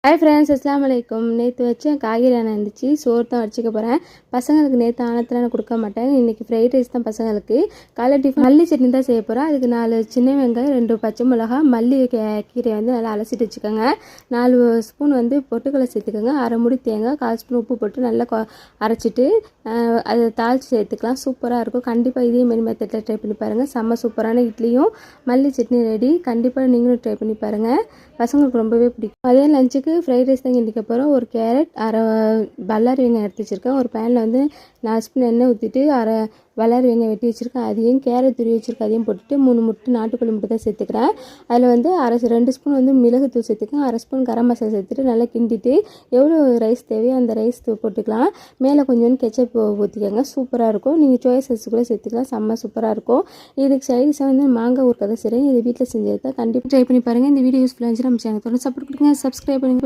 Hi friends, அஸ்ஸலாமு அலைக்கும். நேற்று வச்ச காய்கறி இருந்துச்சு, சோறு தான் வச்சுக்க போகிறேன். பசங்களுக்கு நேற்று ஆனத்தில் நான் கொடுக்க மாட்டேன். இன்றைக்கி ஃப்ரைட் ரைஸ் தான் பசங்களுக்கு. காலை டிஃபன் மல்லி சட்னி தான் செய்ய போகிறேன். அதுக்கு 4 சின்ன வெங்காயம், 2 பச்சை மிளகா, மல்லி கீரை நல்லா அலசிட்டு வச்சுக்கோங்க. 4 ஸ்பூன் பொட்டுக்கடலை சேர்த்துக்கோங்க. அரை முடி தேங்காய், 1/4 ஸ்பூன் உப்பு போட்டு நல்லா அரைச்சிட்டு அதை தாளித்து சேர்த்துக்கலாம். சூப்பராக இருக்கும். கண்டிப்பாக இதே மாரி மெத்தடில் ட்ரை பண்ணி பாருங்கள். செம்ம சூப்பரான இட்லியும் மல்லி சட்னி ரெடி. கண்டிப்பாக நீங்களும் ட்ரை பண்ணி பாருங்கள். பசங்களுக்கு ரொம்பவே பிடிக்கும். அதே லஞ்சுக்கு ஃப்ரைட் ரைஸ் தான் கிண்டிக்க போகிறோம். ஒரு கேரட், அரை பல்லாரி வெங்காயம் எடுத்து வச்சுருக்கேன். ஒரு பேனில் 4 ஸ்பூன் எண்ணெய் ஊற்றிட்டு அரை பல்லாரி வெங்காயம் வெட்டி வச்சுருக்கேன். அதையும் கேரட் துருவி வச்சுருக்கேன். அதையும் போட்டுட்டு 3 முட்டை நாட்டுக்கோழி முட்டை தான் சேர்த்துக்கிறேன். அதில் 2 ஸ்பூன் மிளகுத்தூள் சேர்த்துக்கேன். அரை ஸ்பூன் கரம் மசாலா சேர்த்துட்டு நல்லா கிண்டிட்டு எவ்வளோ ரைஸ் தேவையோ அந்த ரைஸ் போட்டுக்கலாம். மேலே கொஞ்சோண்டு கெச்சப் ஊற்றிக்கோங்க. சூப்பராக இருக்கும். நீங்கள் சாய்ஸ் ரைஸ் கூட சேர்த்துக்கலாம். செம்ம சூப்பராக இருக்கும். இதுக்கு சைடிஸாக மாங்காய் ஊறுகாய் தான் செய்கிறேன். இது வீட்டில் செஞ்சது தான். கண்டிப்பாக ட்ரை பண்ணி பாருங்கள். இந்த வீடியோ யூஸ்ஃபுல்லாக இருந்துச்சு. நம்ம சேனல் சப்போர்ட் கொடுங்க, சப்ஸ்கிரைப் பண்ணுங்கள்.